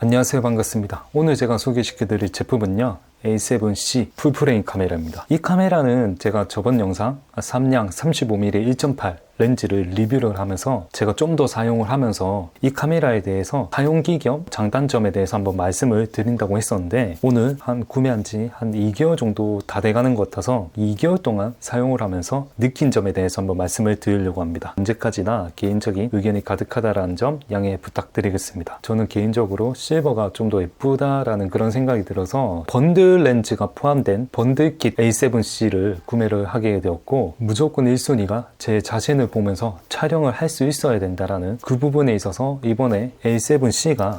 안녕하세요, 반갑습니다. 오늘 제가 소개시켜드릴 제품은요, A7C 풀프레임 카메라입니다. 이 카메라는 제가 저번 영상 3량 35mm 1.8 렌즈를 리뷰를 하면서 제가 좀 더 사용을 하면서 이 카메라에 대해서 사용기 겸 장단점에 대해서 한번 말씀을 드린다고 했었는데, 오늘 구매한 지 한 2개월 정도 다 돼가는 것 같아서 2개월 동안 사용을 하면서 느낀 점에 대해서 한번 말씀을 드리려고 합니다. 언제까지나 개인적인 의견이 가득하다라는 점 양해 부탁드리겠습니다. 저는 개인적으로 실버가 좀 더 예쁘다라는 그런 생각이 들어서 번들 렌즈가 포함된 번들킷 A7C를 구매를 하게 되었고, 무조건 1순위가 제 자신을 보면서 촬영을 할 수 있어야 된다라는 그 부분에 있어서 이번에 A7C가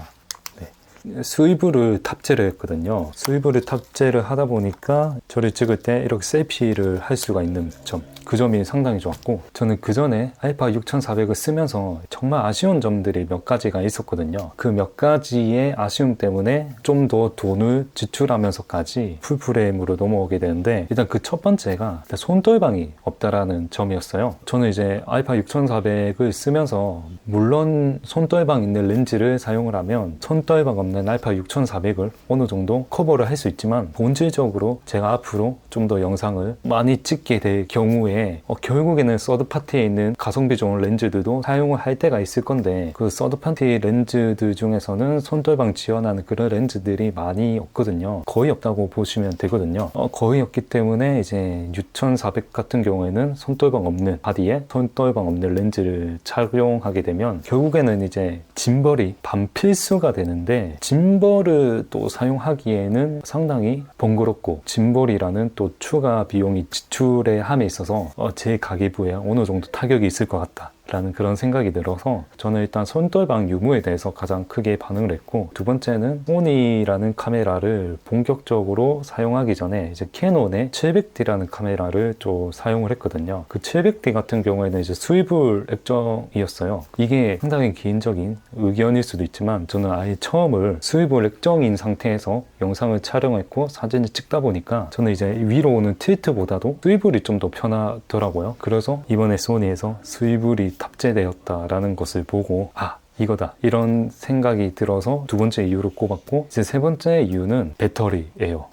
스위브를 탑재를 했거든요. 스위브를 탑재를 하다 보니까 저를 찍을 때 이렇게 셀피를 할 수가 있는 점, 그 점이 상당히 좋았고, 저는 그 전에 알파 6400을 쓰면서 정말 아쉬운 점들이 몇 가지가 있었거든요. 그 몇 가지의 아쉬움 때문에 좀 더 돈을 지출하면서까지 풀프레임으로 넘어오게 되는데, 일단 그 첫 번째가 손떨방이 없다라는 점이었어요. 저는 이제 알파 6400을 쓰면서 물론 손떨방 있는 렌즈를 사용을 하면 손떨방 없는 알파 6400을 어느 정도 커버를 할 수 있지만, 본질적으로 제가 앞으로 좀 더 영상을 많이 찍게 될 경우에 결국에는 서드파티에 있는 가성비 좋은 렌즈들도 사용을 할 때가 있을 건데, 그 서드파티 렌즈들 중에서는 손떨방 지원하는 그런 렌즈들이 많이 없거든요. 거의 없다고 보시면 되거든요. 거의 없기 때문에 이제 6400 같은 경우에는 손떨방 없는 바디에 손떨방 없는 렌즈를 착용하게 되면 결국에는 이제 짐벌이 반필수가 되는데, 짐벌을 또 사용하기에는 상당히 번거롭고 짐벌이라는 또 추가 비용이 지출의 함에 있어서 제 가계부에 어느 정도 타격이 있을 것 같다 라는 그런 생각이 들어서 저는 일단 손떨방 유무에 대해서 가장 크게 반응을 했고, 두 번째는 소니라는 카메라를 본격적으로 사용하기 전에 이제 캐논의 700D라는 카메라를 좀 사용을 했거든요. 그 700D 같은 경우에는 이제 스위블 액정이었어요. 이게 상당히 개인적인 의견일 수도 있지만, 저는 아예 처음을 스위블 액정인 상태에서 영상을 촬영했고 사진을 찍다 보니까 저는 이제 위로 오는 틸트보다도 스위블이 좀 더 편하더라고요. 그래서 이번에 소니에서 스위블이 탑재되었다라는 것을 보고 이거다, 이런 생각이 들어서 두 번째 이유로 꼽았고, 이제 세 번째 이유는 배터리예요.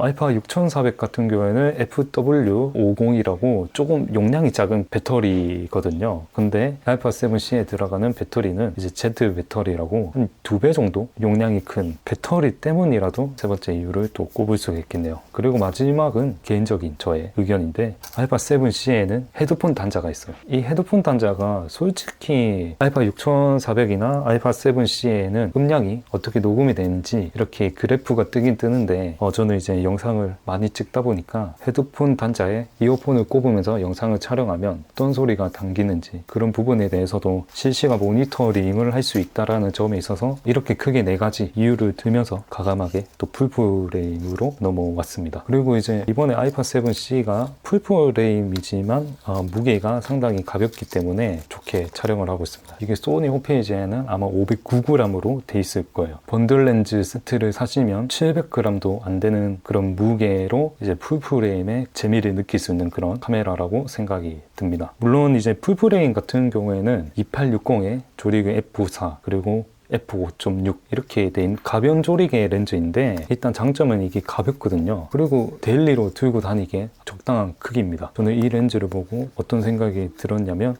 알파 6400 같은 경우에는 FW50이라고 조금 용량이 작은 배터리거든요. 근데 알파 7C에 들어가는 배터리는 이제 Z 배터리라고 한 2배 정도 용량이 큰 배터리 때문이라도 세 번째 이유를 또 꼽을 수가 있겠네요. 그리고 마지막은 개인적인 저의 의견인데, 알파 7C에는 헤드폰 단자가 있어요. 이 헤드폰 단자가 솔직히 알파 6400 이나 알파 7C에는 음량이 어떻게 녹음이 되는지 이렇게 그래프가 뜨긴 뜨는데, 저는 이제 영상을 많이 찍다 보니까 헤드폰 단자에 이어폰을 꼽으면서 영상을 촬영하면 어떤 소리가 담기는지 그런 부분에 대해서도 실시간 모니터링을 할 수 있다라는 점에 있어서 이렇게 크게 4가지 이유를 들면서 과감하게 또 풀프레임으로 넘어왔습니다. 그리고 이제 이번에 알파 7C가 풀프레임이지만 무게가 상당히 가볍기 때문에 좋게 촬영을 하고 있습니다. 이게 소니 홈페이지에는 아마 509g으로 돼 있을 거예요. 번들 렌즈 세트를 사시면 700g도 안 되는 그런 무게로 이제 풀프레임의 재미를 느낄 수 있는 그런 카메라라고 생각이 듭니다. 물론 이제 풀프레임 같은 경우에는 2860의 조리그 F4 그리고 F5.6 이렇게 된 가변 조리개 렌즈인데, 일단 장점은 이게 가볍거든요. 그리고 데일리로 들고 다니기에 적당한 크기입니다. 저는 이 렌즈를 보고 어떤 생각이 들었냐면,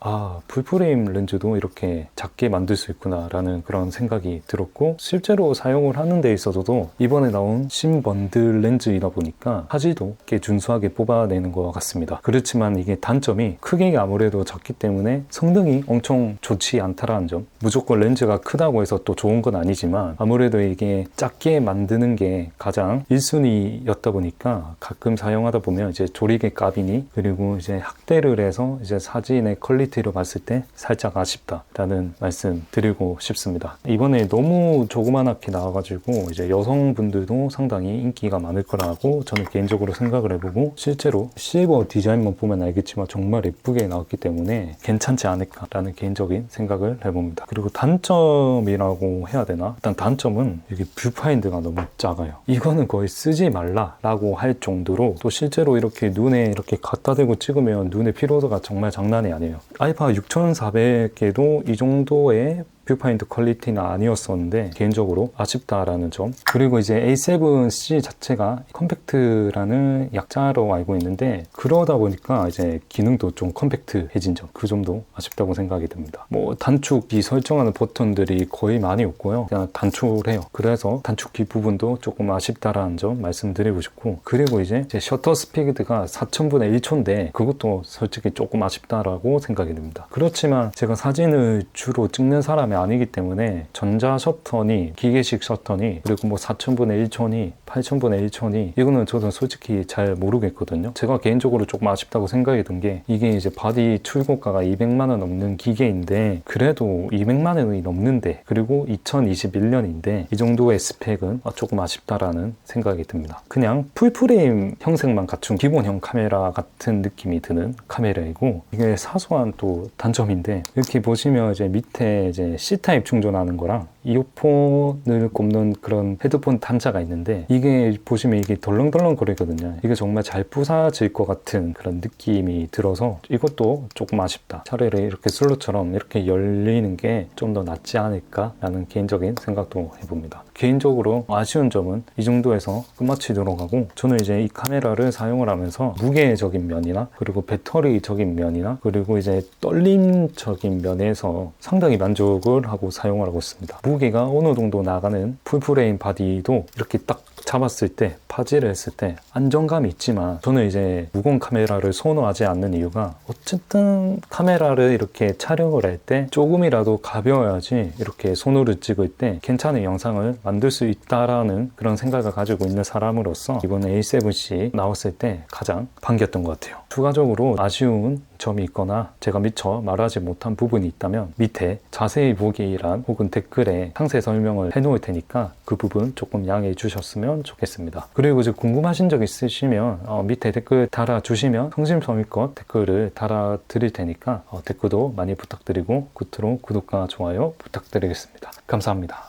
풀프레임 렌즈도 이렇게 작게 만들 수 있구나 라는 그런 생각이 들었고, 실제로 사용을 하는 데 있어서도 이번에 나온 신번들 렌즈이다 보니까 사진도 꽤 준수하게 뽑아내는 것 같습니다. 그렇지만 이게 단점이 크기가 아무래도 작기 때문에 성능이 엄청 좋지 않다라는 점. 무조건 렌즈가 크다고 해서 또 좋은 건 아니지만, 아무래도 이게 작게 만드는 게 가장 1순위였다 보니까 가끔 사용하다 보면 이제 조리개 까비니, 그리고 이제 확대를 해서 이제 사진의 퀄리티로 봤을 때 살짝 아쉽다라는 말씀 드리고 싶습니다. 이번에 너무 조그만하게 나와가지고 이제 여성분들도 상당히 인기가 많을 거라고 저는 개인적으로 생각을 해보고, 실제로 실버 디자인만 보면 알겠지만 정말 예쁘게 나왔기 때문에 괜찮지 않을까라는 개인적인 생각을 해봅니다. 그리고 단점이라고 해야 되나? 일단 단점은 이게 뷰파인드가 너무 작아요. 이거는 거의 쓰지 말라라고 할 정도로, 또 실제로 이렇게 눈에 이렇게 갖다 대고 찍으면 눈의 피로도가 정말 장난이 아니에요. 알파 6400에도 이 정도의 뷰파인더 퀄리티는 아니었었는데 개인적으로 아쉽다라는 점. 그리고 이제 A7C 자체가 컴팩트라는 약자로 알고 있는데 그러다 보니까 이제 기능도 좀 컴팩트해진 점, 그 점도 아쉽다고 생각이 듭니다. 뭐 단축키 설정하는 버튼들이 거의 많이 없고요, 그냥 단축해요. 그래서 단축키 부분도 조금 아쉽다라는 점 말씀드리고 싶고, 그리고 이제 제 셔터 스피드가 4000분의 1초인데 그것도 솔직히 조금 아쉽다라고 생각이 듭니다. 그렇지만 제가 사진을 주로 찍는 사람이 아니기 때문에 전자 셔터니 기계식 셔터니 그리고 뭐 4000분의 1초니 8000분의 1초니 이거는 저도 솔직히 잘 모르겠거든요. 제가 개인적으로 조금 아쉽다고 생각이 든 게, 이게 이제 바디 출고가가 200만 원 넘는 기계인데 그래도 200만 원이 넘는데, 그리고 2021년인데 이 정도의 스펙은 조금 아쉽다라는 생각이 듭니다. 그냥 풀프레임 형색만 갖춘 기본형 카메라 같은 느낌이 드는 카메라이고, 이게 사소한 또 단점인데, 이렇게 보시면 이제 밑에 이제 C타입 충전하는 거랑 이어폰을 꼽는 그런 헤드폰 단자가 있는데, 이게 보시면 이게 덜렁덜렁 거리거든요. 이게 정말 잘 부사질 것 같은 그런 느낌이 들어서 이것도 조금 아쉽다. 차라리 이렇게 슬롯처럼 이렇게 열리는 게 좀 더 낫지 않을까라는 개인적인 생각도 해봅니다. 개인적으로 아쉬운 점은 이 정도에서 끝마치도록 하고, 저는 이제 이 카메라를 사용을 하면서 무게적인 면이나 그리고 배터리적인 면이나 그리고 이제 떨림적인 면에서 상당히 만족을 하고 사용을 하고 있습니다. 무게가 어느 정도 나가는 풀프레임 바디도 이렇게 딱 잡았을 때, 파지를 했을 때 안정감이 있지만, 저는 이제 무거운 카메라를 선호하지 않는 이유가, 어쨌든 카메라를 이렇게 촬영을 할 때 조금이라도 가벼워야지 이렇게 손으로 찍을 때 괜찮은 영상을 만들 수 있다라는 그런 생각을 가지고 있는 사람으로서 이번에 A7C 나왔을 때 가장 반겼던 것 같아요. 추가적으로 아쉬운 점이 있거나 제가 미처 말하지 못한 부분이 있다면 밑에 자세히 보기란 혹은 댓글에 상세 설명을 해놓을 테니까 그 부분 조금 양해해 주셨으면 좋겠습니다. 그리고 이제 궁금하신 적 있으시면 밑에 댓글 달아주시면 성심성의껏 댓글을 달아드릴 테니까 댓글도 많이 부탁드리고 끝으로 구독과 좋아요 부탁드리겠습니다. 감사합니다.